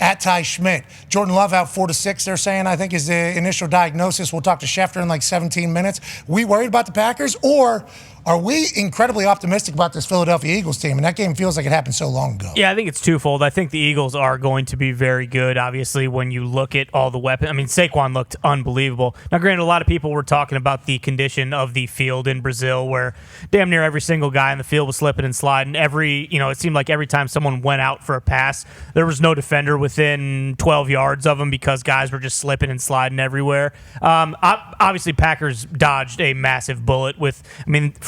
at Ty Schmidt. Jordan Love out 4 to 6, they're saying, I think is the initial diagnosis. We'll talk to Schefter in like 17 minutes. We worried about the Packers, or are we incredibly optimistic about this Philadelphia Eagles team? And that game feels like it happened so long ago. Yeah, I think it's twofold. I think the Eagles are going to be very good, obviously, when you look at all the weapons. I mean, Saquon looked unbelievable. Now, granted, a lot of people were talking about the condition of the field in Brazil, where damn near every single guy in the field was slipping and sliding. It seemed like every time someone went out for a pass, there was no defender within 12 yards of them because guys were just slipping and sliding everywhere. Obviously, Packers dodged a massive bullet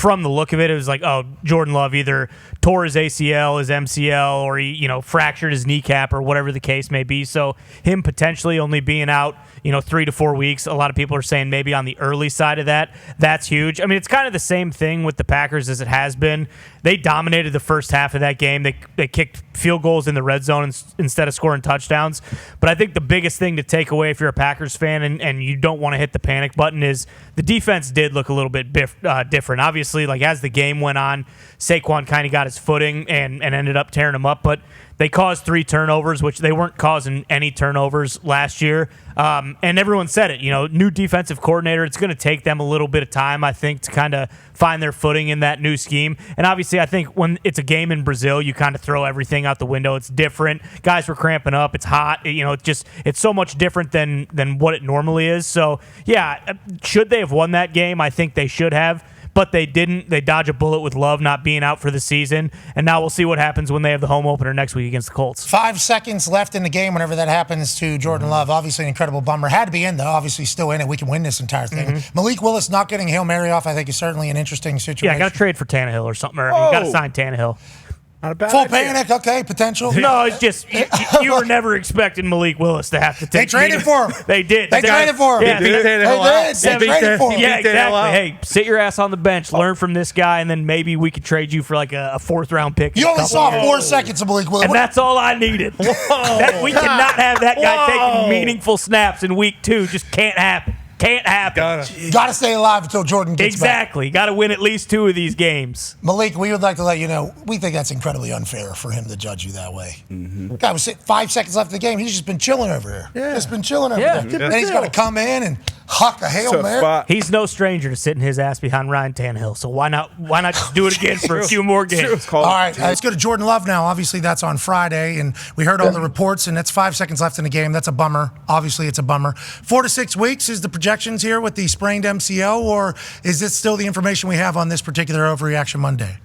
from the look of it, it was like, Jordan Love either tore his ACL, his MCL, or he, fractured his kneecap or whatever the case may be. So him potentially only being out, 3 to 4 weeks. A lot of people are saying maybe on the early side of that. That's huge. I mean, it's kind of the same thing with the Packers as it has been. They dominated the first half of that game. They kicked field goals in the red zone instead of scoring touchdowns. But I think the biggest thing to take away if you're a Packers fan and you don't want to hit the panic button is the defense did look a little bit different. Obviously, like as the game went on, Saquon kind of got his footing and ended up tearing him up. But they caused 3 turnovers, which they weren't causing any turnovers last year. And everyone said it, new defensive coordinator. It's going to take them a little bit of time, I think, to kind of find their footing in that new scheme. And obviously, I think when it's a game in Brazil, you kind of throw everything out the window. It's different. Guys were cramping up. It's hot. It's so much different than what it normally is. So, yeah, should they have won that game? I think they should have. But they didn't. They dodge a bullet with Love not being out for the season. And now we'll see what happens when they have the home opener next week against the Colts. 5 seconds left in the game whenever that happens to Jordan Love. Obviously an incredible bummer. Had to be in, though. Obviously still in it. We can win this entire thing. Malik Willis not getting Hail Mary off, I think, is certainly an interesting situation. Yeah, I got to trade for Tannehill or something. Or you got to sign Tannehill. Not a bad Full idea. panic, okay, potential. No, it's just you were never expecting Malik Willis to have to take. They traded for him. They did. They traded for him. Yeah, They did. They traded for him. Yeah, exactly. Hey, sit your ass on the bench, learn from this guy, and then maybe we could trade you for like a 4th-round pick. You only saw 4 seconds of Malik Willis. And that's all I needed. We cannot have that guy taking meaningful snaps in week 2. Just can't happen. Can't happen. Gotta stay alive until Jordan gets back. Exactly. Got to win at least 2 of these games. Malik, we would like to let you know, we think that's incredibly unfair for him to judge you that way. Guy was 5 seconds left of the game. He's just been chilling over here. Yeah. Just been chilling over there. And he's going to come in and huck a Hail Mary. He's no stranger to sitting his ass behind Ryan Tannehill. So why not just do it again for a few more games? All right, let's go to Jordan Love now. Obviously, that's on Friday, and we heard all the reports, and that's 5 seconds left in the game. That's a bummer. Obviously, it's a bummer. 4 to 6 weeks is the projections here with the sprained MCL, or is this still the information we have on this particular Overreaction Monday?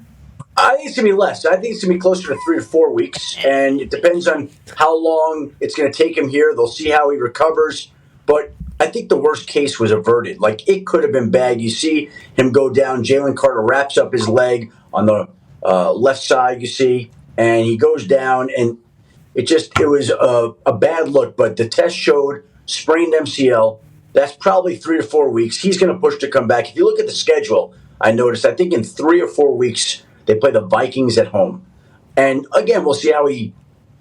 I think it's going to be less. I think it's going to be closer to 3 to 4 weeks, and it depends on how long it's going to take him here. They'll see how he recovers, but I think the worst case was averted. Like, it could have been bad. You see him go down. Jalen Carter wraps up his leg on the left side, you see, and he goes down, and it was a bad look, but the test showed sprained MCL. That's probably 3 to 4 weeks. He's going to push to come back. If you look at the schedule, I think in 3 or 4 weeks, they play the Vikings at home. And again, we'll see how he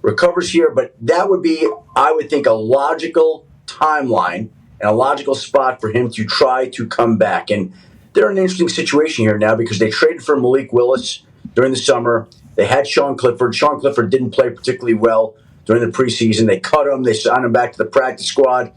recovers here, but that would be, I would think, a logical timeline and a logical spot for him to try to come back. And they're in an interesting situation here now because they traded for Malik Willis during the summer. They had Sean Clifford. Sean Clifford didn't play particularly well during the preseason. They cut him. They signed him back to the practice squad.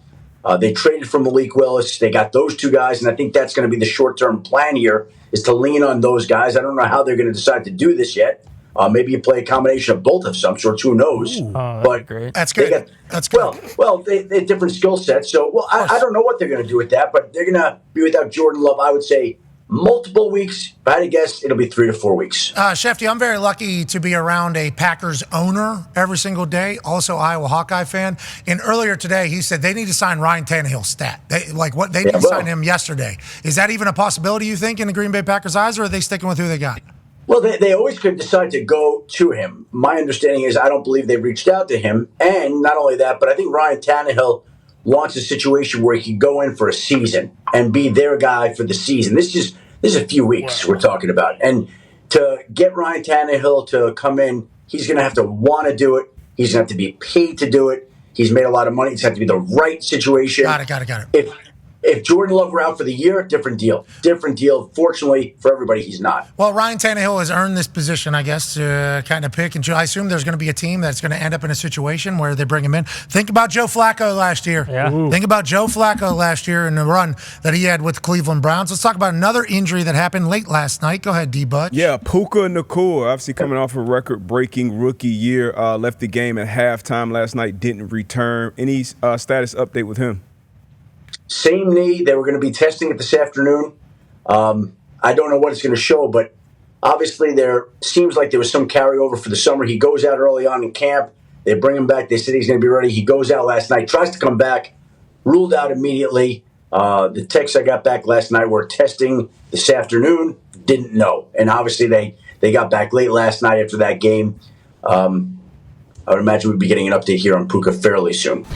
They traded for Malik Willis. They got those 2 guys, and I think that's going to be the short-term plan here is to lean on those guys. I don't know how they're going to decide to do this yet. Maybe you play a combination of both of some sorts. Who knows? But great. That's good. That's good. Well, they have different skill sets. So, I don't know what they're going to do with that, but they're going to be without Jordan Love, I would say, multiple weeks. If I had to guess, it'll be 3 to 4 weeks. Shefty, I'm very lucky to be around a Packers owner every single day, also Iowa Hawkeye fan. And earlier today, he said they need to sign Ryan Tannehill stat. They need to sign him yesterday. Is that even a possibility, you think, in the Green Bay Packers' eyes, or are they sticking with who they got? Well, they always could decide to go to him. My understanding is I don't believe they've reached out to him. And not only that, but I think Ryan Tannehill wants a situation where he can go in for a season and be their guy for the season. This is a few weeks we're talking about. And to get Ryan Tannehill to come in, he's going to have to want to do it. He's going to have to be paid to do it. He's made a lot of money. It's going to have to be the right situation. Got it. If Jordan Love were out for the year, different deal. Different deal. Fortunately for everybody, he's not. Well, Ryan Tannehill has earned this position, I guess, to kind of pick and choose. I assume there's going to be a team that's going to end up in a situation where they bring him in. Think about Joe Flacco last year. Yeah. Think about Joe Flacco last year and the run that he had with the Cleveland Browns. Let's talk about another injury that happened late last night. Go ahead, D-Butch. Yeah, Puka Nacua, obviously coming off a record-breaking rookie year, left the game at halftime last night, didn't return. Any status update with him? Same knee. They were going to be testing it this afternoon. I don't know what it's going to show, but obviously there seems like there was some carryover for the summer. He goes out early on in camp. They bring him back. They said he's going to be ready. He goes out last night, tries to come back, ruled out immediately. The texts I got back last night were testing this afternoon, didn't know. And obviously they got back late last night after that game. I would imagine we'd be getting an update here on Puka fairly soon.